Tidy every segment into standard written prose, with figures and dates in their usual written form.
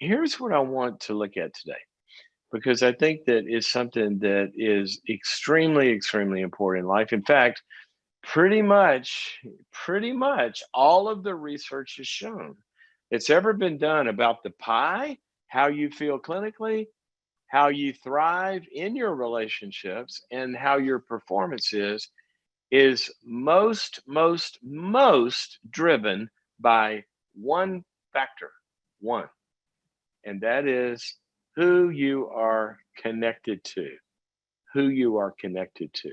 here's what I want to look at today, because I think that is something that is extremely, extremely important in life. In fact, pretty much all of the research has shown it's ever been done about the pie, how you feel clinically, how you thrive in your relationships, and how your performance is most driven by one factor, one, and that is who you are connected to, who you are connected to.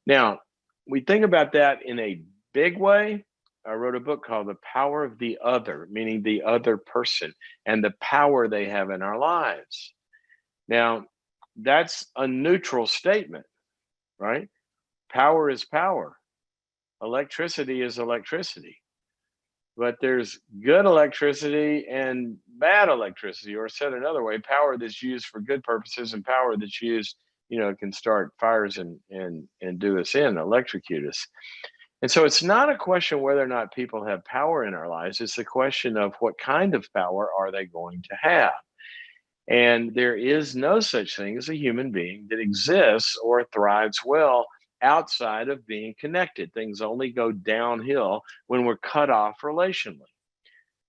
Now, we think about that in a big way. I wrote a book called The Power of the Other, meaning the other person and the power they have in our lives. Now, that's a neutral statement, right? Power is power. Electricity is electricity. But there's good electricity and bad electricity, or said another way, power that's used for good purposes and power that's used, can start fires and do us in, electrocute us. And so it's not a question whether or not people have power in our lives. It's a question of what kind of power are they going to have. And there is no such thing as a human being that exists or thrives well outside of being connected. Things only go downhill when we're cut off relationally.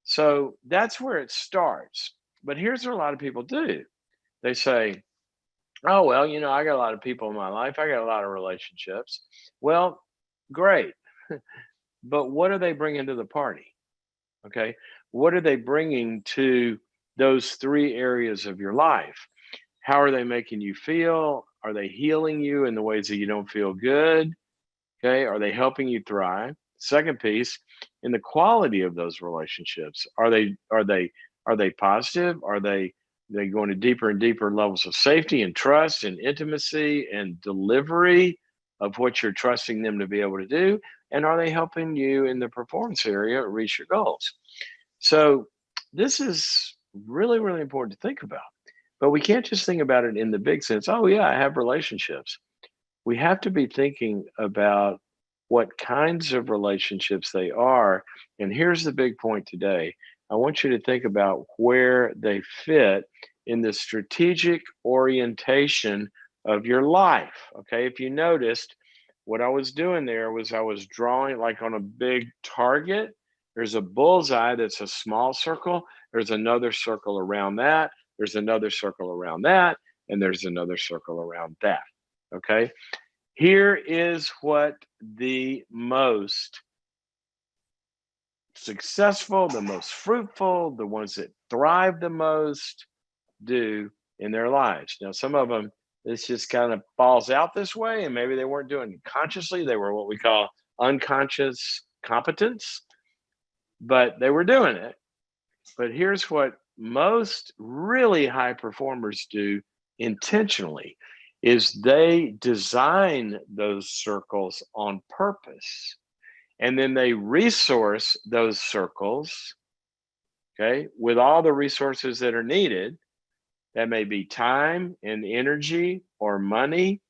So that's where it starts. But here's what a lot of people do. They say, oh, well, I got a lot of people in my life. I got a lot of relationships. Well, great. But what are they bringing to the party? Okay. What are they bringing to those three areas of your life? How are they making you feel? Are they healing you in the ways that you don't feel good? Okay. Are they helping you thrive? Second piece, in the quality of those relationships, are they positive? Are they going to deeper and deeper levels of safety and trust and intimacy and delivery of what you're trusting them to be able to do? And are they helping you in the performance area reach your goals? So this is really, really important to think about. But we can't just think about it in the big sense. Oh, yeah, I have relationships. We have to be thinking about what kinds of relationships they are. And here's the big point today. I want you to think about where they fit in the strategic orientation of your life. Okay. If you noticed, what I was doing there was I was drawing like on a big target. There's a bullseye that's a small circle. There's another circle around that. There's another circle around that. And there's another circle around that. Okay. Here is what the most successful, the most fruitful, the ones that thrive the most do in their lives. Now, some of them, this just kind of falls out this way, and maybe they weren't doing it consciously. They were what we call unconscious competence, but they were doing it. But here's what most really high performers do intentionally is they design those circles on purpose, and then they resource those circles, okay, with all the resources that are needed. That may be time and energy or money,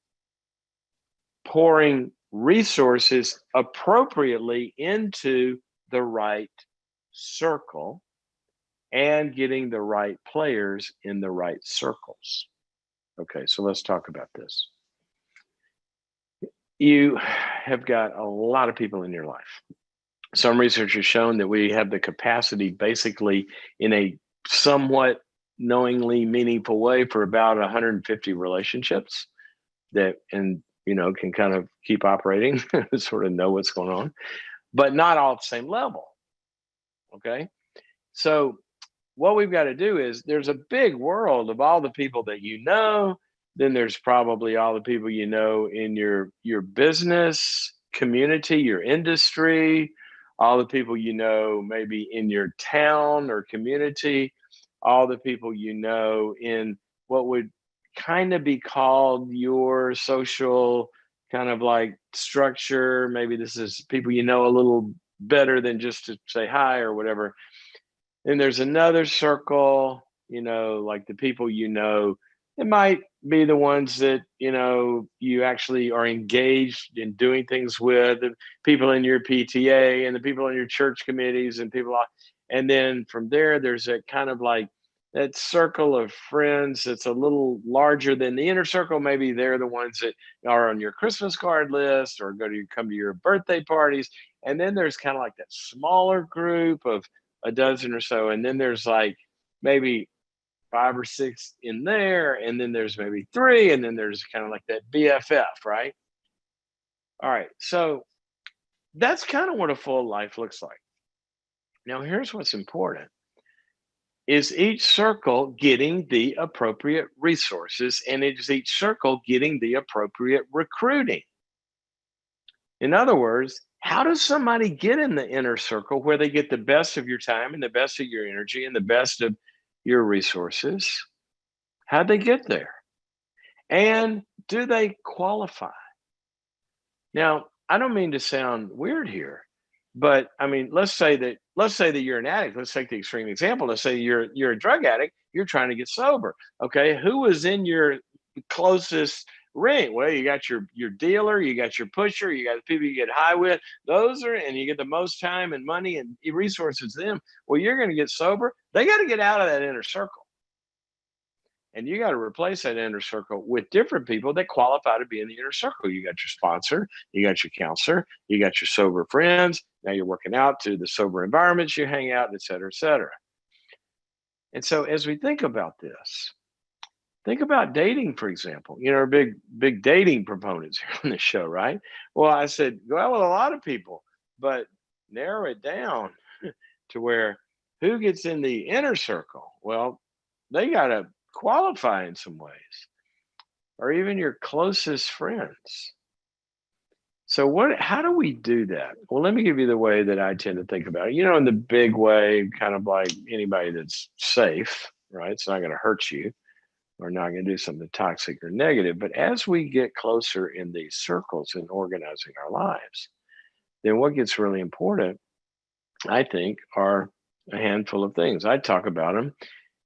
pouring resources appropriately into the right circle and getting the right players in the right circles. Okay, so let's talk about this. You have got a lot of people in your life. Some research has shown that we have the capacity, basically, in a somewhat knowingly meaningful way, for about 150 relationships that, and can kind of keep operating, sort of know what's going on, but not all at the same level. Okay. So what we've got to do is there's a big world of all the people that then there's probably all the people in your business community, your industry, all the people maybe in your town or community, all the people in what would kind of be called your social kind of like structure. Maybe this is people a little better than just to say hi or whatever. Then there's another circle, like the people it might be the ones that you actually are engaged in doing things with, and people in your PTA and the people in your church committees and and then from there there's a kind of like that circle of friends that's a little larger than the inner circle. Maybe they're the ones that are on your Christmas card list or come to your birthday parties. And then there's kind of like that smaller group of a dozen or so. And then there's like maybe five or six in there. And then there's maybe three. And then there's kind of like that BFF, right? All right. So that's kind of what a full life looks like. Now, here's what's important. Is each circle getting the appropriate resources, and is each circle getting the appropriate recruiting? In other words, how does somebody get in the inner circle where they get the best of your time and the best of your energy and the best of your resources? How'd they get there? And do they qualify? Now, I don't mean to sound weird here, but I mean, let's say that you're an addict. Let's take the extreme example. Let's say you're a drug addict, you're trying to get sober. Okay, who was in your closest ring? Well, you got your dealer, you got your pusher, you got the people you get high with. Those are, and you get the most time and money and resources to them. Well, you're going to get sober. They got to get out of that inner circle. And you got to replace that inner circle with different people that qualify to be in the inner circle. You got your sponsor, you got your counselor, you got your sober friends. Now you're working out to the sober environments you hang out, et cetera, et cetera. And so as we think about this, think about dating, for example. You know, we're big dating proponents here on the show, right? Well, I said, go out with a lot of people, but narrow it down to where who gets in the inner circle? Well, they got to qualify in some ways, or even your closest friends. So how do we do that? Well, let me give you the way that I tend to think about it. You know, in the big way, kind of like anybody that's safe, right? It's not going to hurt you or not going to do something toxic or negative. But as we get closer in these circles and organizing our lives, then what gets really important, I think, are a handful of things. I talk about them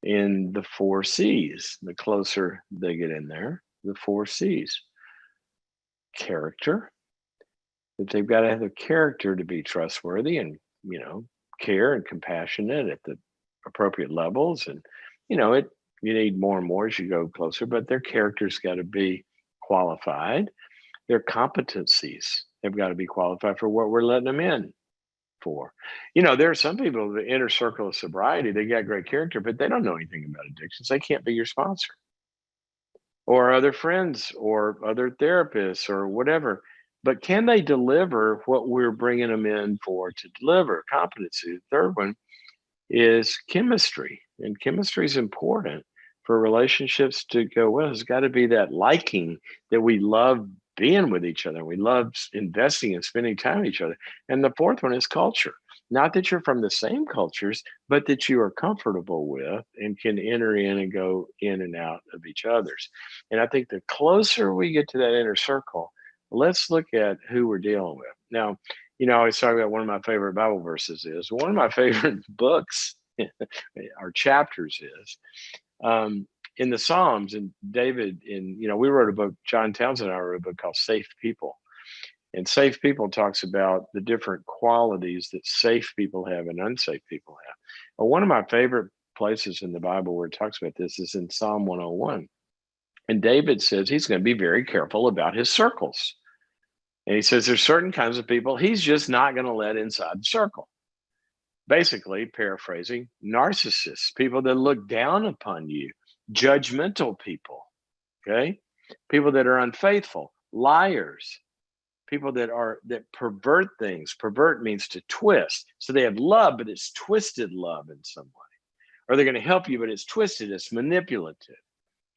in the four C's. The closer they get in there, the four C's. Character, that they've got to have the character to be trustworthy and, care and compassionate at the appropriate levels. And, you need more and more as you go closer, but their character's got to be qualified. Their competencies have got to be qualified for what we're letting them in for. There are some people, the inner circle of sobriety, they got great character, but they don't know anything about addictions. They can't be your sponsor or other friends or other therapists or whatever. But can they deliver what we're bringing them in for to deliver? Competency. The third one is chemistry. And chemistry is important for relationships to go well. There's got to be that liking that we love being with each other. We love investing and spending time with each other. And the fourth one is culture. Not that you're from the same cultures, but that you are comfortable with and can enter in and go in and out of each other's. And I think the closer we get to that inner circle, let's look at who we're dealing with. Now, I always talk about one of my favorite Bible verses is one of my favorite books or chapters is in the Psalms. And David, we wrote a book, John Townsend and I wrote a book called Safe People. And Safe People talks about the different qualities that safe people have and unsafe people have. Well, one of my favorite places in the Bible where it talks about this is in Psalm 101. And David says he's going to be very careful about his circles. And he says there's certain kinds of people he's just not going to let inside the circle. Basically, paraphrasing, narcissists, people that look down upon you, judgmental people, okay? People that are unfaithful, liars, people that pervert things. Pervert means to twist. So they have love, but it's twisted love in some way. Or they're going to help you, but it's twisted, it's manipulative,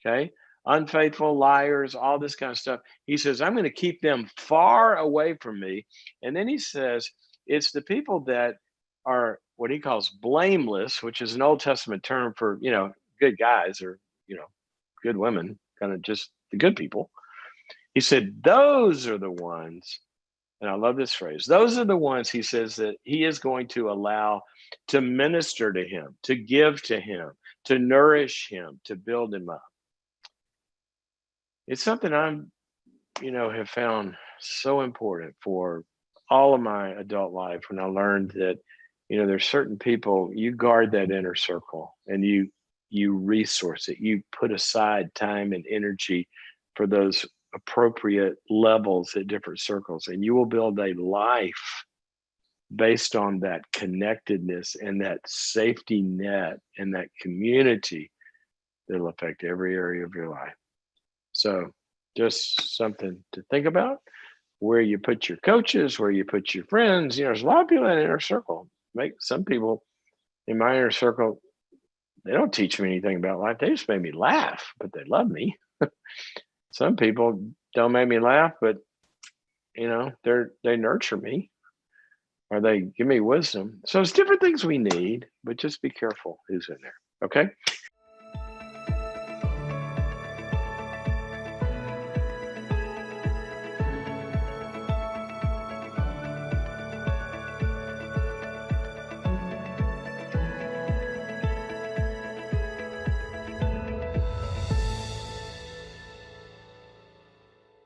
okay? Unfaithful, liars, all this kind of stuff. He says, I'm going to keep them far away from me. And then he says, it's the people that are what he calls blameless, which is an Old Testament term for, good guys or, good women, kind of just the good people. He said, those are the ones, and I love this phrase, those are the ones he says that he is going to allow to minister to him, to give to him, to nourish him, to build him up. It's something I'm, have found so important for all of my adult life when I learned that, there's certain people, you guard that inner circle and you you resource it. You put aside time and energy for those appropriate levels at different circles, and you will build a life based on that connectedness and that safety net and that community that'll affect every area of your life. So, just something to think about, where you put your coaches, where you put your friends. There's a lot of people in the inner circle. Make some people in my inner circle, they don't teach me anything about life. They just make me laugh, but they love me. Some people don't make me laugh, but they nurture me or they give me wisdom. So it's different things we need, but just be careful who's in there. Okay.